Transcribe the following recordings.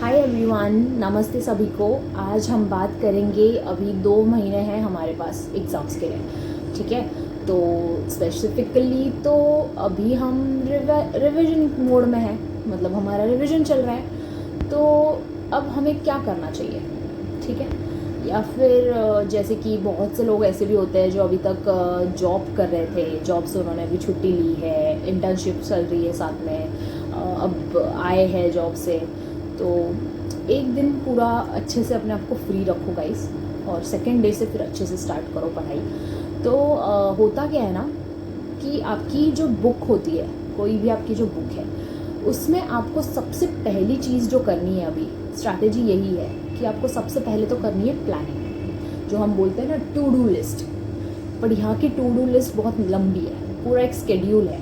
Hi everyone, नमस्ते सभी को। आज हम बात करेंगे, अभी 2 महीने हैं हमारे पास एग्ज़ाम्स के लिए, ठीक है। तो स्पेसिफिकली तो अभी हम रिवीजन मोड में हैं, मतलब हमारा रिवीजन चल रहा है। तो अब हमें क्या करना चाहिए, ठीक है। या फिर जैसे कि बहुत से लोग ऐसे भी होते हैं जो अभी तक जॉब कर रहे थे, जॉब से उन्होंने अभी छुट्टी ली है, इंटर्नशिप चल रही है साथ में, अब आए हैं जॉब से। तो एक दिन पूरा अच्छे से अपने आप को फ्री रखो गाइस, और सेकेंड डे से फिर अच्छे से स्टार्ट करो पढ़ाई। तो होता क्या है ना कि आपकी जो बुक होती है, कोई भी आपकी जो बुक है, उसमें आपको सबसे पहली चीज़ जो करनी है, अभी स्ट्रैटेजी यही है कि आपको सबसे पहले तो करनी है प्लानिंग, जो हम बोलते हैं ना टू डू लिस्ट। पर यहाँ की टू डू लिस्ट बहुत लंबी है, पूरा एक स्केड्यूल है,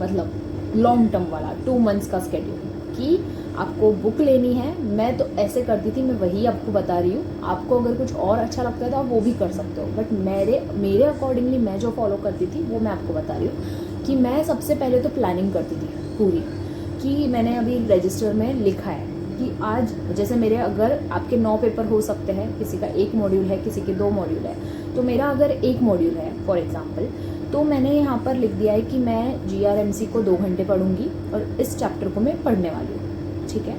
मतलब लॉन्ग टर्म वाला 2 मंथ्स का स्केड्यूल, कि आपको बुक लेनी है। मैं तो ऐसे करती थी, मैं वही आपको बता रही हूँ। आपको अगर कुछ और अच्छा लगता है तो आप वो भी कर सकते हो, बट मेरे अकॉर्डिंगली मैं जो फॉलो करती थी वो मैं आपको बता रही हूँ। कि मैं सबसे पहले तो प्लानिंग करती थी पूरी, कि मैंने अभी रजिस्टर में लिखा है कि आज जैसे मेरे अगर आपके 9 पेपर हो सकते हैं, किसी का 1 मॉड्यूल है, किसी के 2 मॉड्यूल है, तो मेरा अगर 1 मॉड्यूल है फॉर एग्जांपल, तो मैंने यहाँ पर लिख दिया है कि मैं GRMC को 2 घंटे पढ़ूंगी और इस चैप्टर को मैं पढ़ने वाली हूँ, ठीक है।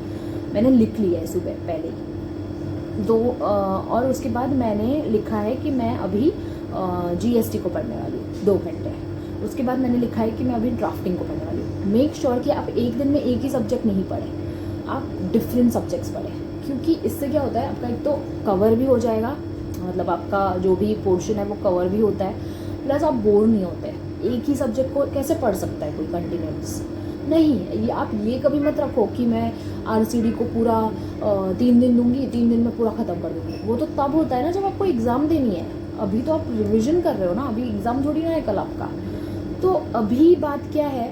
मैंने लिख लिया है सुबह पहले ही और उसके बाद मैंने लिखा है कि मैं अभी GST को पढ़ने वाली हूँ 2 घंटे। उसके बाद मैंने लिखा है कि मैं अभी ड्राफ्टिंग को पढ़ने वाली हूँ। मेक श्योर कि आप एक दिन में एक ही सब्जेक्ट नहीं पढ़ें, आप डिफरेंट सब्जेक्ट्स पढ़ें, क्योंकि इससे क्या होता है, आपका एक तो कवर भी हो जाएगा, मतलब आपका जो भी पोर्शन है वो कवर भी होता है, प्लस आप बोर नहीं होते। एक ही सब्जेक्ट को कैसे पढ़ सकता है कोई कंटिन्यूस, नहीं। ये आप ये कभी मत रखो कि मैं RCD को पूरा 3 दिन दूंगी, 3 दिन में पूरा ख़त्म कर दूंगी। वो तो तब होता है ना जब आपको एग्ज़ाम देनी है। अभी तो आप रिवीजन कर रहे हो ना, अभी एग्ज़ाम थोड़ी ना है कल आपका। तो अभी बात क्या है,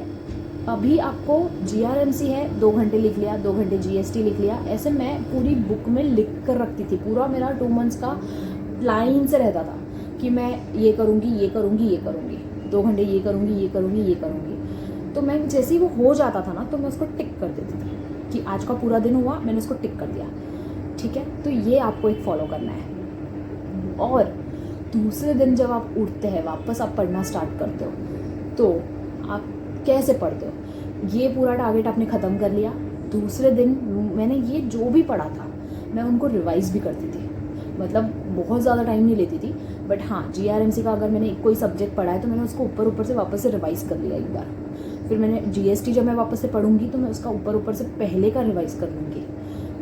अभी आपको GRMC है, 2 घंटे लिख लिया, 2 घंटे GST लिख लिया। ऐसे मैं पूरी बुक में लिख कर रखती थी। पूरा मेरा 2 मंथ्स का लाइन से रहता था कि मैं ये करूँगी, ये करूँगी, ये करूँगी, 2 घंटे ये करूँगी, ये करूँगी, ये करूँगी। तो मैं जैसे ही वो हो जाता था ना, तो मैं उसको टिक कर देती थी कि आज का पूरा दिन हुआ, मैंने उसको टिक कर दिया, ठीक है। तो ये आपको एक फॉलो करना है। और दूसरे दिन जब आप उठते हैं, वापस आप पढ़ना स्टार्ट करते हो, तो आप कैसे पढ़ते हो, ये पूरा टारगेट आपने ख़त्म कर लिया। दूसरे दिन मैंने ये जो भी पढ़ा था मैं उनको रिवाइज़ भी करती थी, मतलब बहुत ज़्यादा टाइम नहीं लेती थी, बट हाँ GRMC का अगर मैंने कोई सब्जेक्ट पढ़ा है तो मैंने उसको ऊपर से वापस से रिवाइज़ कर लिया एक बार। फिर मैंने GST जब मैं वापस से पढ़ूंगी तो मैं उसका ऊपर से पहले का रिवाइज़ कर लूँगी।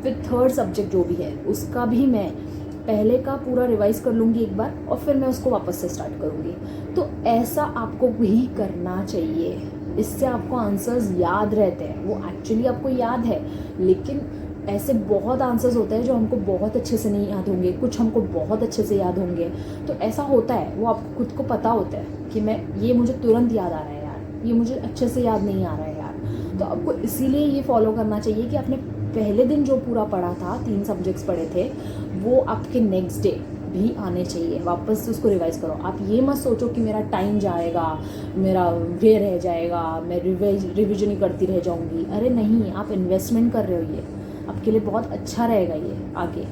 फिर थर्ड सब्जेक्ट जो भी है उसका भी मैं पहले का पूरा रिवाइज़ कर लूँगी एक बार, और फिर मैं उसको वापस से स्टार्ट करूँगी। तो ऐसा आपको भी करना चाहिए, इससे आपको आंसर्स याद रहते हैं। वो एक्चुअली आपको याद है, लेकिन ऐसे बहुत आंसर्स होते हैं जो हमको बहुत अच्छे से नहीं याद होंगे, कुछ हमको बहुत अच्छे से याद होंगे। तो ऐसा होता है, वो आपको खुद को पता होता है कि मैं ये मुझे तुरंत याद आ रहा है यार, ये मुझे अच्छे से याद नहीं आ रहा है यार। तो आपको इसीलिए ये फॉलो करना चाहिए कि आपने पहले दिन जो पूरा पढ़ा था, 3 सब्जेक्ट्स पढ़े थे, वो आपके नेक्स्ट डे भी आने चाहिए, वापस से उसको रिवाइज़ करो। आप ये मत सोचो कि मेरा टाइम जाएगा, मेरा वे रह जाएगा, मैं रिविजन ही करती रह जाऊँगी। अरे नहीं, आप इन्वेस्टमेंट कर रहे हो, ये आपके लिए बहुत अच्छा रहेगा ये आगे,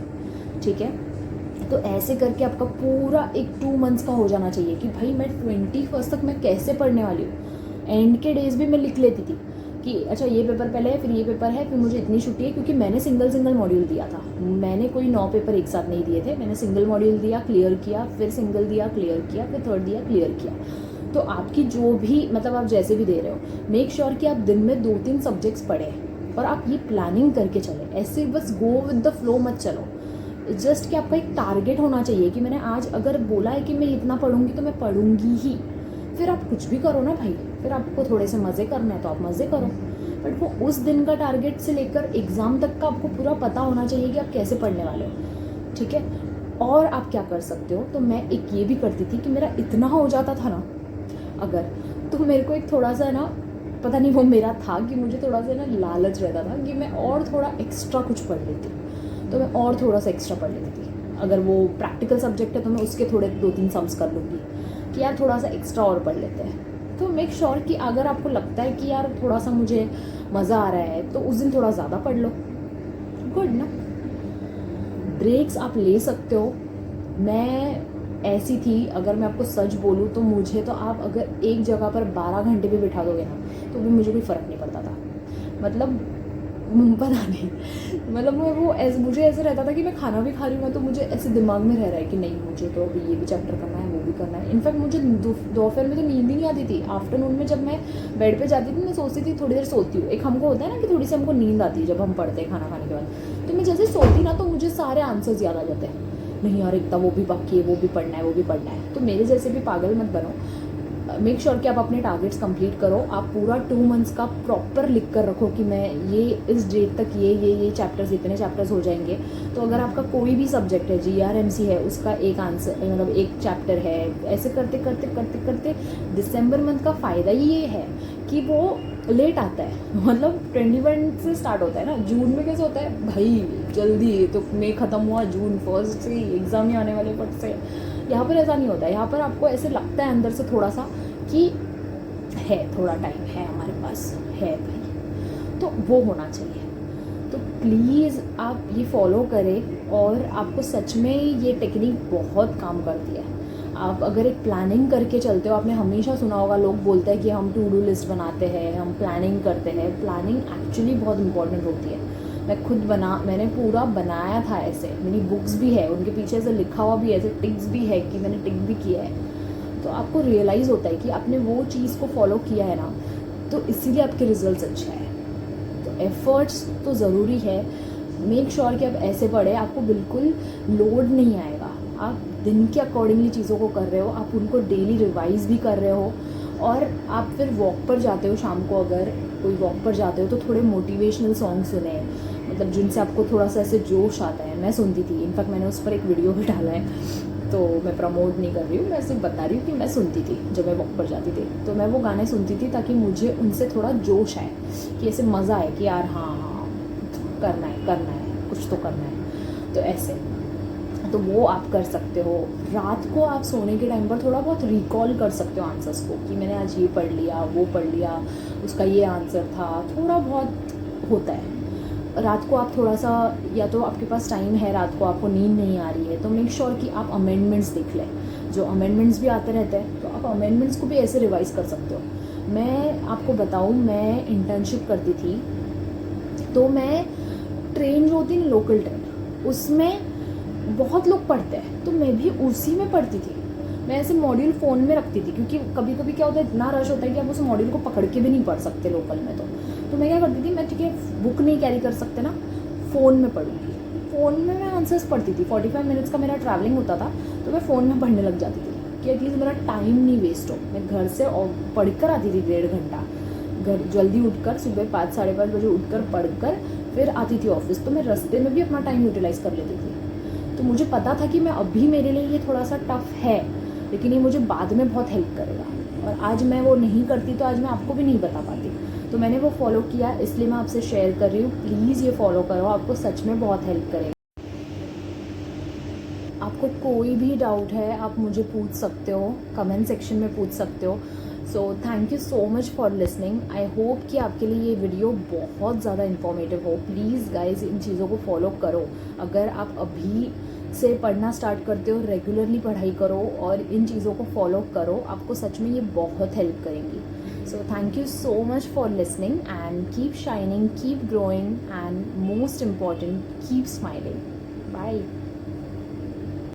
ठीक है। तो ऐसे करके आपका पूरा एक 2 मंथ्स का हो जाना चाहिए कि भाई मैं 21 तक मैं कैसे पढ़ने वाली हूँ। एंड के डेज भी मैं लिख लेती थी कि अच्छा ये पेपर पहले है, फिर ये पेपर है, फिर मुझे इतनी छुट्टी है, क्योंकि मैंने सिंगल मॉड्यूल दिया था। मैंने कोई 9 पेपर एक साथ नहीं दिए थे, मैंने सिंगल मॉड्यूल दिया, क्लियर किया, फिर सिंगल दिया, क्लियर किया, फिर थर्ड दिया, क्लियर किया। तो आपकी जो भी, मतलब आप जैसे भी दे रहे हो, मेक श्योर कि आप दिन में 2-3 सब्जेक्ट्स पढ़ें और आप ये प्लानिंग करके चलें। ऐसे बस गो विद द फ्लो मत चलो। जस्ट कि आपका एक टारगेट होना चाहिए कि मैंने आज अगर बोला है कि मैं इतना पढ़ूंगी तो मैं पढ़ूंगी ही। फिर आप कुछ भी करो ना भाई, फिर आपको थोड़े से मज़े करने हैं तो आप मज़े करो, बट वो उस दिन का टारगेट से लेकर एग्ज़ाम तक का आपको पूरा पता होना चाहिए कि आप कैसे पढ़ने वाले हो, ठीक है। और आप क्या कर सकते हो, तो मैं एक ये भी करती थी कि मेरा इतना हो जाता था ना अगर, तो मेरे को एक थोड़ा सा ना, पता नहीं वो मेरा था कि मुझे थोड़ा सा ना लालच रहता था कि मैं और थोड़ा एक्स्ट्रा कुछ पढ़ लेती, तो मैं और थोड़ा सा एक्स्ट्रा पढ़ लेती थी। अगर वो प्रैक्टिकल सब्जेक्ट है तो मैं उसके थोड़े 2-3 सम्स कर लूँगी कि यार थोड़ा सा एक्स्ट्रा और पढ़ लेते हैं। तो मेक श्योर कि अगर आपको लगता है कि यार थोड़ा सा मुझे मज़ा आ रहा है तो उस दिन थोड़ा ज़्यादा पढ़ लो, गुड ना। ब्रेक्स आप ले सकते हो। मैं ऐसी थी, अगर मैं आपको सच बोलूँ तो मुझे तो आप अगर एक जगह पर 12 घंटे भी बिठा दोगे ना तो भी मुझे कोई फ़र्क नहीं पड़ता था। मतलब पता नहीं, मतलब मैं वो ऐसे, मुझे ऐसे रहता था कि मैं खाना भी खा रही हूँ ना तो मुझे ऐसे दिमाग में रह रहा है कि नहीं मुझे तो अभी ये भी चैप्टर करना है, वो भी करना है। इनफैक्ट मुझे दोपहर में तो नींद ही नहीं आती थी। आफ्टरनून में जब मैं बेड पे जाती थी मैं सोचती थी थोड़ी देर सोती हूँ। एक हमको होता है ना कि थोड़ी सी हमको नींद आती है जब हम पढ़ते हैं खाना खाने के बाद, तो मैं जैसे सोती ना तो मुझे सारे आंसर्स याद आ जाते हैं। नहीं यार इतना वो भी बाकी है, वो भी पढ़ना है, वो भी पढ़ना है। तो मेरे जैसे भी पागल मत बनो। मेक श्योर कि आप अपने टारगेट्स कंप्लीट करो। आप पूरा 2 मंथ्स का प्रॉपर लिख कर रखो कि मैं ये इस डेट तक ये चैप्टर्स, इतने चैप्टर्स हो जाएंगे। तो अगर आपका कोई भी सब्जेक्ट है, GRMC है, उसका एक आंसर मतलब एक चैप्टर है, ऐसे करते करते करते करते दिसंबर मंथ का फ़ायदा ही ये है कि वो लेट आता है। मतलब 21 से स्टार्ट होता है ना। जून में कैसे होता है भाई जल्दी, तो मई ख़त्म हुआ, जून फर्स्ट से एग्ज़ाम ही आने वाले फट से। यहाँ पर ऐसा नहीं होता है। यहाँ पर आपको ऐसे लगता है अंदर से थोड़ा सा कि है, थोड़ा टाइम है हमारे पास, है भाई, तो वो होना चाहिए। तो प्लीज़ आप ये फॉलो करें और आपको सच में ये टेक्निक बहुत काम करती है। आप अगर एक प्लानिंग करके चलते हो, आपने हमेशा सुना होगा लोग बोलते हैं कि हम टू डू लिस्ट बनाते हैं, हम प्लानिंग करते हैं। प्लानिंग एक्चुअली बहुत इंपॉर्टेंट होती है। मैंने पूरा बनाया था ऐसे, मेरी बुक्स भी है, उनके पीछे ऐसे लिखा हुआ भी है, ऐसे टिक्स भी है कि मैंने टिक भी किया है। तो आपको रियलाइज़ होता है कि आपने वो चीज़ को फॉलो किया है ना, तो इसीलिए आपके रिजल्ट्स अच्छे हैं। तो एफर्ट्स तो ज़रूरी है। मेक श्योर कि आप ऐसे पढ़े, आपको बिल्कुल लोड नहीं आएगा। आप दिन के अकॉर्डिंगली चीज़ों को कर रहे हो, आप उनको डेली रिवाइज भी कर रहे हो। और आप फिर वॉक पर जाते हो शाम को, अगर कोई वॉक पर जाते हो तो थोड़े मोटिवेशनल सॉन्ग सुने, मतलब जिनसे आपको थोड़ा सा ऐसे जोश आता है। मैं सुनती थी, इनफैक्ट मैंने उस पर एक वीडियो भी डाला है, तो मैं प्रमोट नहीं कर रही हूँ, मैं सिर्फ बता रही हूँ कि मैं सुनती थी जब मैं वॉक पर जाती थी। तो मैं वो गाने सुनती थी ताकि मुझे उनसे थोड़ा जोश आए, कि ऐसे मज़ा आए कि यार हाँ हाँ करना है, कुछ तो करना है। तो ऐसे, तो वो आप कर सकते हो। रात को आप सोने के टाइम पर थोड़ा बहुत रिकॉल कर सकते हो आंसर्स को, कि मैंने आज ये पढ़ लिया, वो पढ़ लिया, उसका ये आंसर था, थोड़ा बहुत होता है। रात को आप थोड़ा सा, या तो आपके पास टाइम है, रात को आपको नींद नहीं आ रही है, तो मेक श्योर कि आप अमेंडमेंट्स देख लें। जो अमेंडमेंट्स भी आते रहते हैं, तो आप अमेंडमेंट्स को भी ऐसे रिवाइज़ कर सकते हो। मैं आपको बताऊँ, मैं इंटर्नशिप करती थी, तो मैं ट्रेन जो होती है ना, लोकल ट्रेन, उसमें बहुत लोग पढ़ते हैं, तो मैं भी उसी में पढ़ती थी। मैं ऐसे मॉड्यूल फ़ोन में रखती थी, क्योंकि कभी कभी क्या होता है, इतना रश होता है कि आप उस मॉड्यूल को पकड़ के भी नहीं पढ़ सकते लोकल में। तो मैं क्या करती थी, मैं ठीक है बुक नहीं कैरी कर सकते ना, फ़ोन में पढ़ूँगी। फ़ोन में मैं आंसर्स पढ़ती थी। 45 मिनट्स का मेरा ट्रैवलिंग होता था, तो मैं फ़ोन में पढ़ने लग जाती थी कि एटलीस्ट मेरा टाइम नहीं वेस्ट हो। मैं घर से पढ़ कर आती थी 1.5 घंटा, घर जल्दी उठकर, सुबह 5 साढ़े 5 बजे उठकर पढ़कर फिर आती थी ऑफिस। तो मैं रास्ते में भी अपना टाइम यूटिलाइज़ कर लेती थी। तो मुझे पता था कि मैं अभी, मेरे लिए ये थोड़ा सा टफ़ है, लेकिन ये मुझे बाद में बहुत हेल्प करेगा। और आज मैं वो नहीं करती तो आज मैं आपको भी नहीं बता पाती। तो मैंने वो फॉलो किया, इसलिए मैं आपसे शेयर कर रही हूँ। प्लीज़ ये फॉलो करो, आपको सच में बहुत हेल्प करेगा। आपको कोई भी डाउट है आप मुझे पूछ सकते हो, कमेंट सेक्शन में पूछ सकते हो। सो thank you so much for listening. I hope कि आपके लिए ये वीडियो बहुत ज़्यादा इन्फॉर्मेटिव हो। प्लीज़ गाइज इन चीज़ों को फॉलो करो। अगर आप अभी से पढ़ना स्टार्ट करते हो, रेगुलरली पढ़ाई करो और इन चीज़ों को फॉलो करो, आपको सच में ये बहुत हेल्प करेंगी। So thank you so much for listening and keep shining, keep growing and most important, keep smiling. Bye.